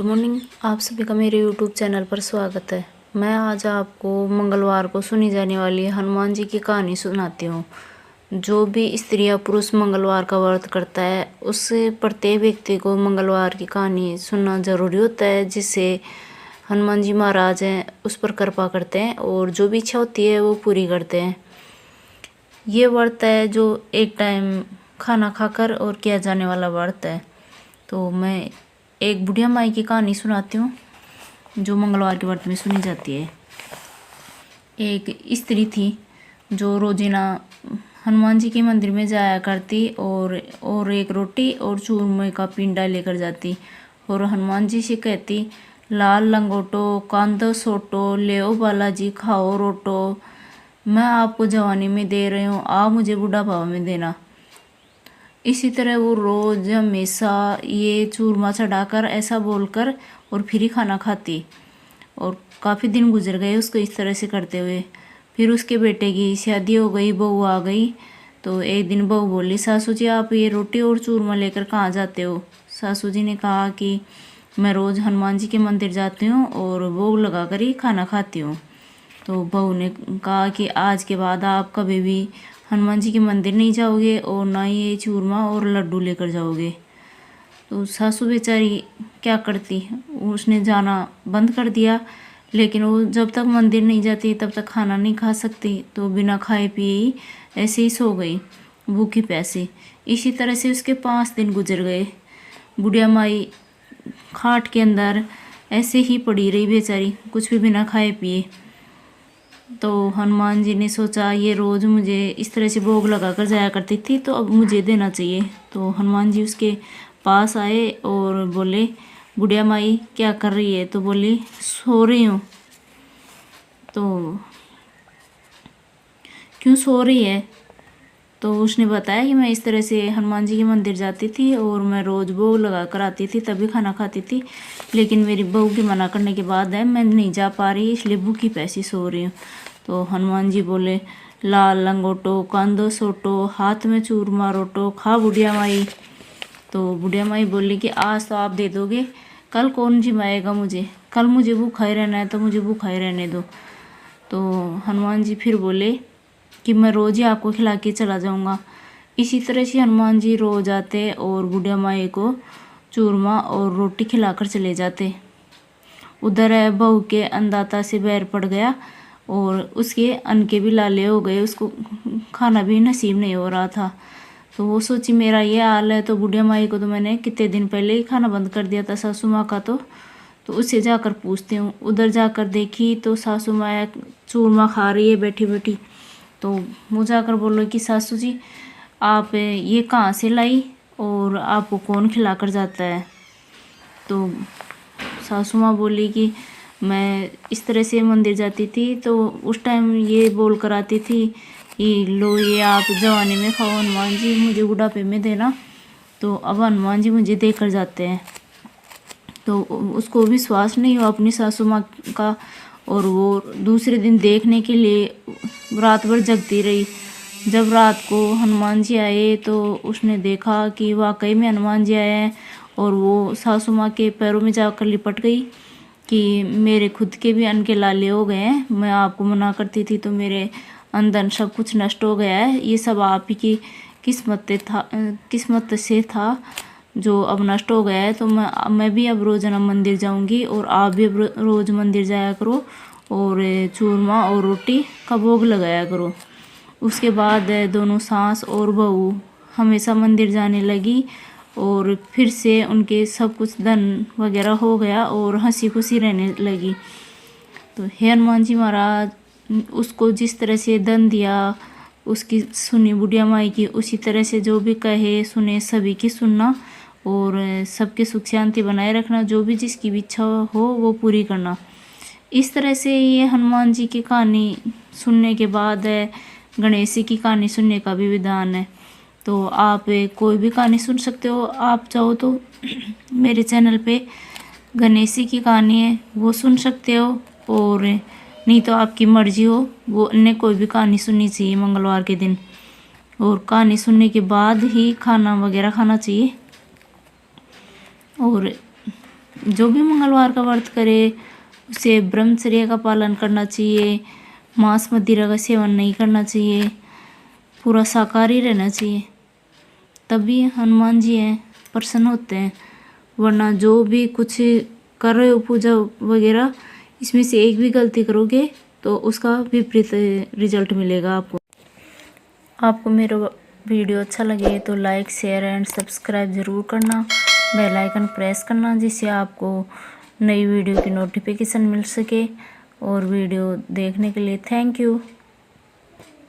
Good morning. आप सभी का मेरे यूट्यूब चैनल पर स्वागत है। मैं आज आपको मंगलवार को सुनी जाने वाली हनुमान जी की कहानी सुनाती हूँ। जो भी स्त्री या पुरुष मंगलवार का व्रत करता है उससे प्रत्येक व्यक्ति को मंगलवार की कहानी सुनना जरूरी होता है, जिससे हनुमान जी महाराज हैं उस पर कृपा करते हैं और जो भी इच्छा होती है वो पूरी करते हैं। ये व्रत है जो एक टाइम खाना खाकर और किया जाने वाला व्रत है। तो मैं एक बुढ़िया माई की कहानी सुनाती हूँ जो मंगलवार के व्रत में सुनी जाती है। एक स्त्री थी जो रोजीना हनुमान जी के मंदिर में जाया करती और एक रोटी और चूरमे का पिंडा लेकर जाती और हनुमान जी से कहती, लाल लंगोटो कांदो सोटो ले बालाजी खाओ रोटो, मैं आपको जवानी में दे रही हूँ, आप मुझे बुढ़ापा में देना। इसी तरह वो रोज हमेशा ये चूरमा चढ़ाकर ऐसा बोलकर और फिर ही खाना खाती और काफ़ी दिन गुजर गए उसको इस तरह से करते हुए। फिर उसके बेटे की शादी हो गई, बहू आ गई। तो एक दिन बहू बोली, सासू जी आप ये रोटी और चूरमा लेकर कहाँ जाते हो? सासू जी ने कहा कि मैं रोज़ हनुमान जी के मंदिर जाती हूँ और भोग लगा कर ही खाना खाती हूँ। तो बहू ने कहा कि आज के बाद आप कभी भी हनुमान जी के मंदिर नहीं जाओगे और ना ही ये चूरमा और लड्डू लेकर जाओगे। तो सासू बेचारी क्या करती, उसने जाना बंद कर दिया, लेकिन वो जब तक मंदिर नहीं जाती तब तक खाना नहीं खा सकती। तो बिना खाए पिए ही ऐसे ही सो गई भूखी प्यासी। इसी तरह से उसके 5 दिन गुजर गए। बुढ़िया माई खाट के अंदर ऐसे ही पड़ी रही बेचारी, कुछ भी बिना खाए पिए। तो हनुमान जी ने सोचा ये रोज़ मुझे इस तरह से भोग लगा कर जाया करती थी, तो अब मुझे देना चाहिए। तो हनुमान जी उसके पास आए और बोले, बुढ़िया माई क्या कर रही है? तो बोली, सो रही हूँ। तो क्यों सो रही है? तो उसने बताया कि मैं इस तरह से हनुमान जी के मंदिर जाती थी और मैं रोज़ भोग लगा कर आती थी, तभी खाना खाती थी, लेकिन मेरी बहू के मना करने के बाद है मैं नहीं जा पा रही, इसलिए भूखी प्यासी सो रही हूँ। तो हनुमान जी बोले, लाल लंगोटो कांदो सोटो हाथ में चूरमा रोटो खा बुढ़िया माई। तो बुढ़िया माई बोली कि आज तो आप दे दोगे, कल कौन जिमाएगा मुझे? कल मुझे भूखा ही रहना है तो मुझे भूखा ही रहने दो। तो हनुमान जी फिर बोले कि मैं रोज़ ही आपको खिला के चला जाऊंगा। इसी तरह से हनुमान जी रोज आते और बुढ़िया माई को चूरमा और रोटी खिलाकर चले जाते। उधर बहू के अन्नदाता से बैर पड़ गया और उसके अन्न के भी लाले हो गए, उसको खाना भी नसीब नहीं हो रहा था। तो वो सोची मेरा ये हाल है तो बुढ़िया माई को तो मैंने कितने दिन पहले ही खाना बंद कर दिया था सासू माँ का। तो उससे जाकर पूछती हूँ। उधर जाकर देखी तो सासू माँ चूरमा खा रही है बैठी बैठी। तो मुझे जाकर बोलो कि सासू जी आप ये कहाँ से लाई और आपको कौन खिला कर जाता है? तो सासू माँ बोली कि मैं इस तरह से मंदिर जाती थी तो उस टाइम ये बोल कर आती थी कि लो ये आप जवानी में खाओ हनुमान जी, मुझे बुढ़ापे में देना। तो अब हनुमान जी मुझे देकर जाते हैं। तो उसको विश्वास नहीं हुआ अपनी सासू माँ का और वो दूसरे दिन देखने के लिए रात भर जगती रही। जब रात को हनुमान जी आए तो उसने देखा कि वाकई में हनुमान जी आए हैं और वो सासू माँ के पैरों में जाकर लिपट गई कि मेरे खुद के भी अन्न के लाले हो गए हैं, मैं आपको मना करती थी तो मेरे अंदर सब कुछ नष्ट हो गया है, ये सब आप ही की किस्मत से था जो अब नष्ट हो गया है। तो मैं भी अब रोज़ाना मंदिर जाऊंगी और आप भी अब रोज़ मंदिर जाया करो और चूरमा और रोटी का भोग लगाया करो। उसके बाद दोनों सास और बहू हमेशा मंदिर जाने लगी और फिर से उनके सब कुछ धन वगैरह हो गया और हंसी खुशी रहने लगी। तो हे हनुमान जी महाराज, उसको जिस तरह से धन दिया उसकी सुनी बुढ़िया माई की, उसी तरह से जो भी कहे सुने सभी की सुनना और सबके सुख शांति बनाए रखना, जो भी जिसकी भी इच्छा हो वो पूरी करना। इस तरह से ये हनुमान जी की कहानी सुनने के बाद गणेश जी की कहानी सुनने का भी विधान है। तो आप कोई भी कहानी सुन सकते हो, आप चाहो तो मेरे चैनल पे गणेश जी की कहानी है वो सुन सकते हो, और नहीं तो आपकी मर्जी हो वो अन्य कोई भी कहानी सुननी चाहिए मंगलवार के दिन। और कहानी सुनने के बाद ही खाना वगैरह खाना चाहिए। और जो भी मंगलवार का व्रत करे उसे ब्रह्मचर्य का पालन करना चाहिए, मांस मदिरा का सेवन नहीं करना चाहिए, पूरा शाकाहारी रहना चाहिए, तभी हनुमान जी हैं प्रसन्न होते हैं। वरना जो भी कुछ कर रहे हो पूजा वगैरह, इसमें से एक भी गलती करोगे तो उसका विपरीत रिजल्ट मिलेगा आपको। आपको मेरा वीडियो अच्छा लगे तो लाइक शेयर एंड सब्सक्राइब ज़रूर करना, बेल आइकन प्रेस करना, जिससे आपको नई वीडियो की नोटिफिकेशन मिल सके। और वीडियो देखने के लिए थैंक यू।